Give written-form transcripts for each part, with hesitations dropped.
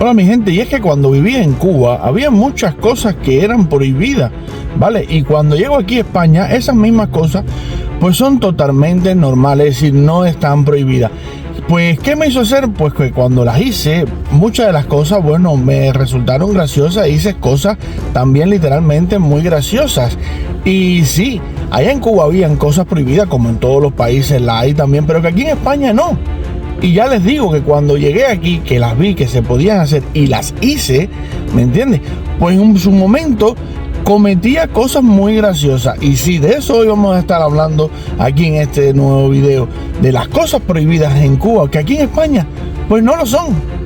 Hola mi gente, y es que cuando vivía en Cuba había muchas cosas que eran prohibidas, ¿vale? Y cuando llego aquí a España, esas mismas cosas pues son totalmente normales, es decir, no están prohibidas. Pues, ¿qué me hizo hacer? Pues que cuando las hice, muchas de las cosas, bueno, me resultaron graciosas. Hice cosas también literalmente muy graciosas. Y sí, allá en Cuba habían cosas prohibidas, como en todos los países la hay también, pero que aquí en España no. Y ya les digo que cuando llegué aquí, que las vi que se podían hacer y las hice, ¿me entiendes? Pues en su momento cometía cosas muy graciosas. Y sí, de eso hoy vamos a estar hablando aquí en este nuevo video, de las cosas prohibidas en Cuba, que aquí en España pues no lo son.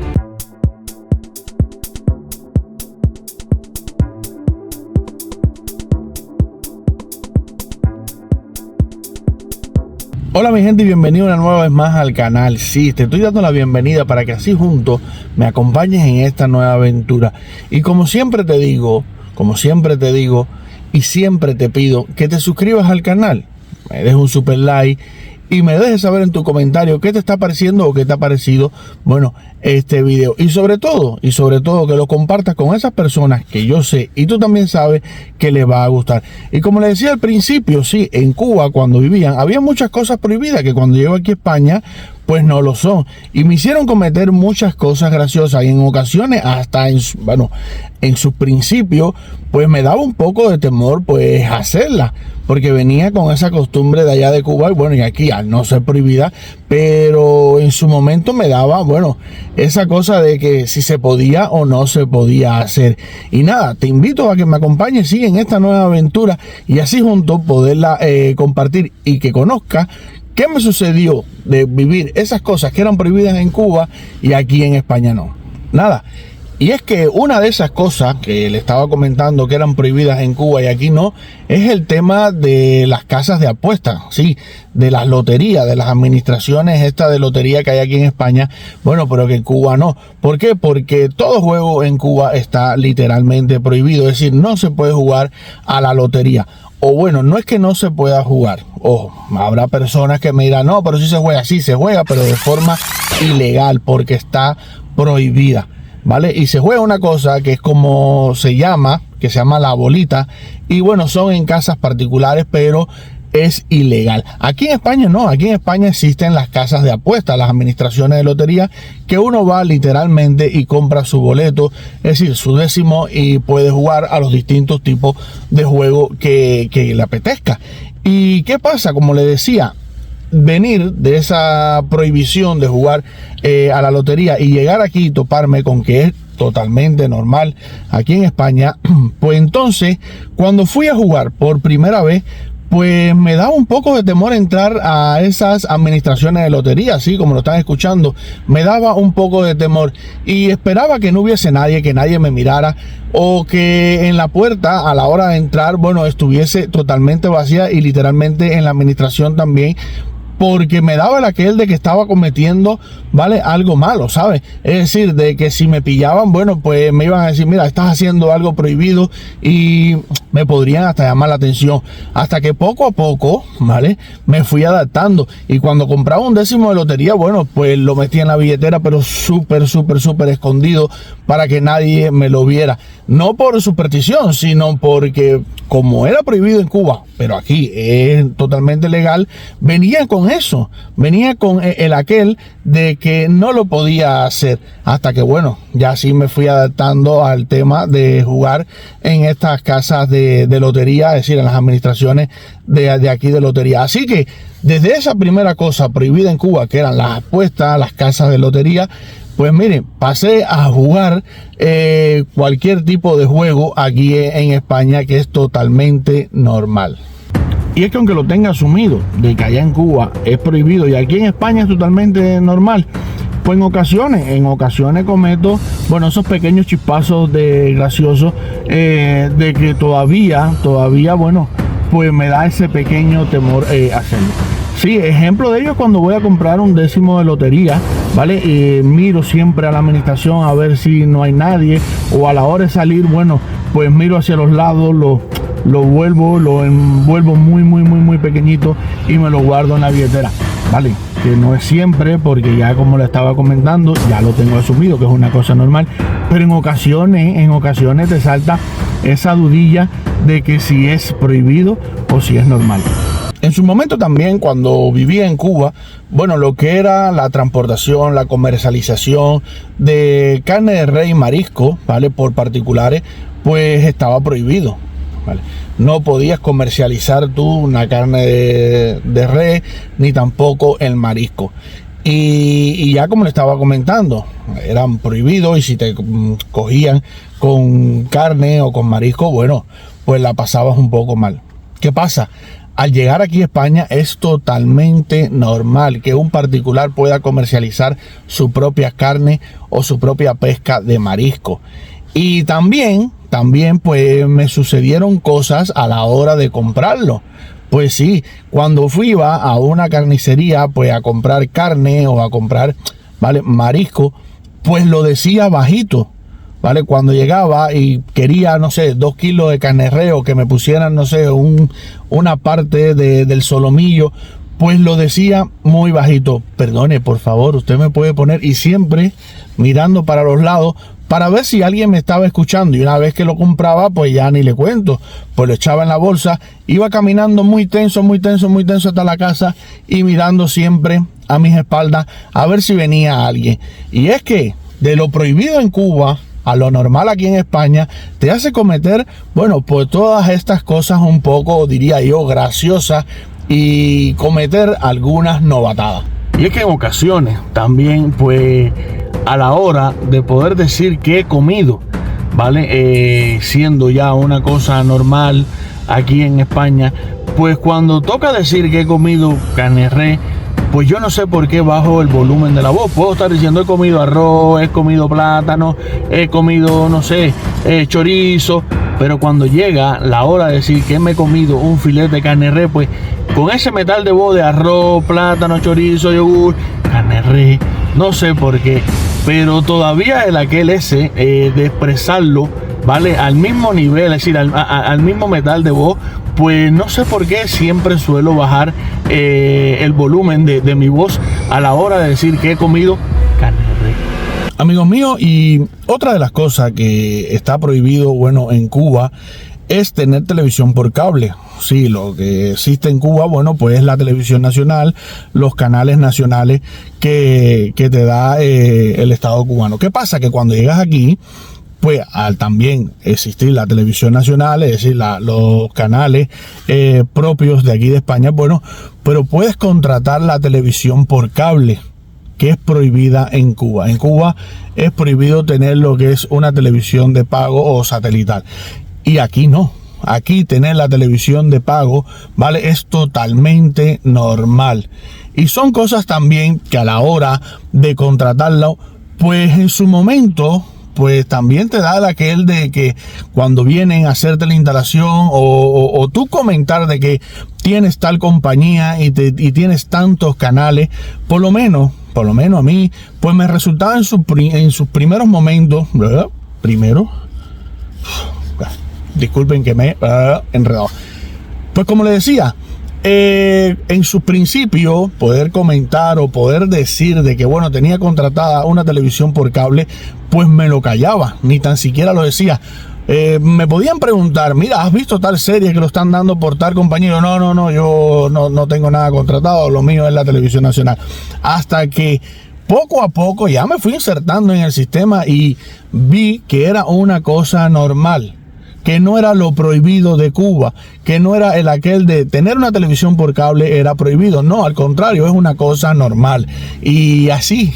Hola mi gente y bienvenido una nueva vez más al canal. Sí, te estoy dando la bienvenida para que así juntos me acompañes en esta nueva aventura. Y como siempre te digo y siempre te pido que te suscribas al canal, me dejes un super like y me dejes saber en tu comentario qué te está pareciendo o qué te ha parecido, bueno, este video. Y sobre todo que lo compartas con esas personas que yo sé y tú también sabes que les va a gustar. Y como les decía al principio, sí, en Cuba cuando vivían había muchas cosas prohibidas que cuando llego aquí a España pues no lo son. Y me hicieron cometer muchas cosas graciosas y en ocasiones hasta en sus principios pues me daba un poco de temor pues hacerlas, porque venía con esa costumbre de allá de Cuba y bueno, y aquí al no ser prohibida, pero en su momento me daba, bueno, esa cosa de que si se podía o no se podía hacer. Y nada, te invito a que me acompañes, sí, en esta nueva aventura y así juntos poderla compartir y que conozcas qué me sucedió de vivir esas cosas que eran prohibidas en Cuba y aquí en España no. Nada. Y es que una de esas cosas que le estaba comentando que eran prohibidas en Cuba y aquí no, es el tema de las casas de apuestas, sí, de las loterías, de las administraciones estas de lotería que hay aquí en España, bueno, pero que en Cuba no. ¿Por qué? Porque todo juego en Cuba está literalmente prohibido, es decir, no se puede jugar a la lotería. O bueno, no es que no se pueda jugar, ojo, habrá personas que me dirán, no, pero sí se juega, pero de forma ilegal, porque está prohibida. ¿Vale? Y se juega una cosa que es como se llama la bolita, y bueno, son en casas particulares, pero es ilegal. Aquí en España no, aquí en España existen las casas de apuestas, las administraciones de lotería, que uno va literalmente y compra su boleto, es decir, su décimo, y puede jugar a los distintos tipos de juego que le apetezca. ¿Y qué pasa? Como le decía, venir de esa prohibición de jugar a la lotería y llegar aquí y toparme con que es totalmente normal aquí en España, pues entonces cuando fui a jugar por primera vez, pues me daba un poco de temor entrar a esas administraciones de lotería, así como lo están escuchando. Me daba un poco de temor y esperaba que no hubiese nadie, que nadie me mirara, o que en la puerta a la hora de entrar, bueno, estuviese totalmente vacía y literalmente en la administración también, porque me daba el aquel de que estaba cometiendo, ¿vale?, algo malo, ¿sabes? Es decir, de que si me pillaban, bueno, pues me iban a decir, mira, estás haciendo algo prohibido, y me podrían hasta llamar la atención. Hasta que poco a poco, ¿vale?, me fui adaptando. Y cuando compraba un décimo de lotería, bueno, pues lo metía en la billetera, pero súper escondido para que nadie me lo viera. No por superstición, sino porque como era prohibido en Cuba, pero aquí es totalmente legal, venía con eso, venía con el aquel de que no lo podía hacer, hasta que bueno, ya sí me fui adaptando al tema de jugar en estas casas de lotería, es decir, en las administraciones de aquí de lotería. Así que desde esa primera cosa prohibida en Cuba, que eran las apuestas, las casas de lotería, pues miren, pasé a jugar cualquier tipo de juego aquí en España, que es totalmente normal. Y es que aunque lo tenga asumido de que allá en Cuba es prohibido y aquí en España es totalmente normal, pues en ocasiones cometo, bueno, esos pequeños chispazos de graciosos, de que todavía, bueno, pues me da ese pequeño temor hacerlo. Sí, ejemplo de ello es cuando voy a comprar un décimo de lotería, ¿vale? Miro siempre a la administración a ver si no hay nadie, o a la hora de salir, bueno, pues miro hacia los lados, lo envuelvo muy pequeñito y me lo guardo en la billetera. ¿vale? Que no es siempre, porque ya como le estaba comentando, ya lo tengo asumido que es una cosa normal, pero en ocasiones te salta esa dudilla de que si es prohibido o si es normal. En su momento también, cuando vivía en Cuba, bueno, lo que era la transportación, la comercialización de carne de res y marisco, ¿vale? Por particulares, pues estaba prohibido, ¿vale? No podías comercializar tú una carne de res, ni tampoco el marisco. Y ya como le estaba comentando, eran prohibidos, y si te cogían con carne o con marisco, bueno, pues la pasabas un poco mal. ¿Qué pasa? Al llegar aquí a España es totalmente normal que un particular pueda comercializar su propia carne o su propia pesca de marisco. Y también pues me sucedieron cosas a la hora de comprarlo. Pues sí, cuando iba a una carnicería pues a comprar carne o a comprar, ¿vale?, marisco, pues lo decía bajito, ¿vale? Cuando llegaba y quería, no sé, 2 kilos de carne de res, o que me pusieran, no sé, una parte del solomillo, pues lo decía muy bajito. Perdone, por favor, usted me puede poner, y siempre mirando para los lados para ver si alguien me estaba escuchando. Y una vez que lo compraba, pues ya ni le cuento, pues lo echaba en la bolsa, iba caminando muy tenso hasta la casa, y mirando siempre a mis espaldas a ver si venía alguien. Y es que de lo prohibido en Cuba a lo normal aquí en España te hace cometer, bueno, pues todas estas cosas un poco, diría yo, graciosas, y cometer algunas novatadas. Y es que en ocasiones también, pues a la hora de poder decir que he comido, ¿vale? Siendo ya una cosa normal aquí en España, pues cuando toca decir que he comido carne de res, pues yo no sé por qué bajo el volumen de la voz. Puedo estar diciendo he comido arroz, he comido plátano, he comido, no sé, chorizo, pero cuando llega la hora de decir que me he comido un filete de carne de res, pues con ese metal de voz de arroz, plátano, chorizo, yogur, carne de res, no sé por qué, pero todavía el aquel ese de expresarlo, ¿vale?, al mismo nivel, es decir, al mismo metal de voz, pues no sé por qué siempre suelo bajar el volumen de mi voz a la hora de decir que he comido carne de res. Amigos míos, y otra de las cosas que está prohibido, bueno, en Cuba, es tener televisión por cable. Sí, lo que existe en Cuba, bueno, pues es la televisión nacional, los canales nacionales que te da el Estado cubano. ¿Qué pasa? Que cuando llegas aquí, pues al también existir la televisión nacional, es decir, los canales propios de aquí de España, bueno, pero puedes contratar la televisión por cable, que es prohibida en Cuba. En Cuba es prohibido tener lo que es una televisión de pago o satelital. Y aquí no. Aquí tener la televisión de pago, ¿vale?, es totalmente normal. Y son cosas también que a la hora de contratarlo, pues en su momento, pues también te da aquel de que cuando vienen a hacerte la instalación o tú comentar de que tienes tal compañía y tienes tantos canales, por lo menos a mí, pues me resultaba en sus primeros momentos, ¿verdad? Disculpen que me he enredado. Pues como le decía, en su principio, poder comentar o poder decir de que, bueno, tenía contratada una televisión por cable, pues me lo callaba, ni tan siquiera lo decía. Me podían preguntar, mira, ¿has visto tal serie que lo están dando por tal compañero? No, yo no tengo nada contratado, lo mío es la televisión nacional. Hasta que poco a poco ya me fui insertando en el sistema y vi que era una cosa normal, que no era lo prohibido de Cuba, que no era aquel de tener una televisión por cable era prohibido. No, al contrario, es una cosa normal. Y así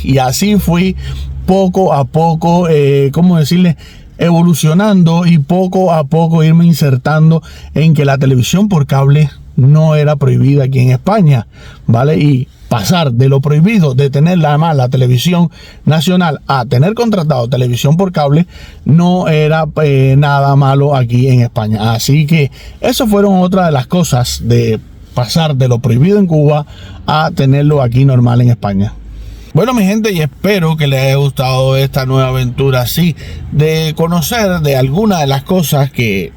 fui poco a poco, ¿cómo decirle?, evolucionando, y poco a poco irme insertando en que la televisión por cable no era prohibida aquí en España, ¿vale? Y pasar de lo prohibido de tener la televisión nacional a tener contratado televisión por cable no era nada malo aquí en España. Así que eso fueron otra de las cosas de pasar de lo prohibido en Cuba a tenerlo aquí normal en España. Bueno, mi gente, y espero que les haya gustado esta nueva aventura así, de conocer de algunas de las cosas que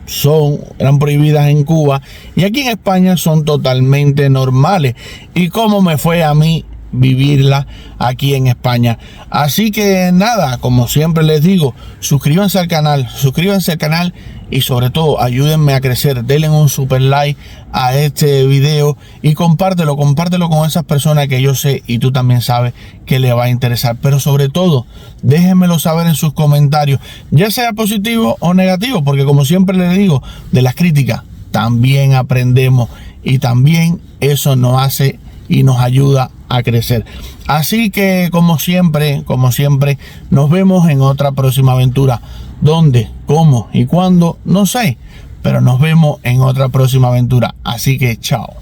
eran prohibidas en Cuba y aquí en España son totalmente normales, y cómo me fue a mí vivirla aquí en España. Así que nada, como siempre les digo, suscríbanse al canal y sobre todo ayúdenme a crecer. Denle un super like a este video y compártelo con esas personas que yo sé y tú también sabes que le va a interesar. Pero sobre todo, déjenmelo saber en sus comentarios, ya sea positivo o negativo, porque como siempre les digo, de las críticas también aprendemos y también eso nos hace y nos ayuda a crecer. Así que como siempre, nos vemos en otra próxima aventura. ¿Dónde, cómo y cuándo? No sé, pero nos vemos en otra próxima aventura. Así que chao.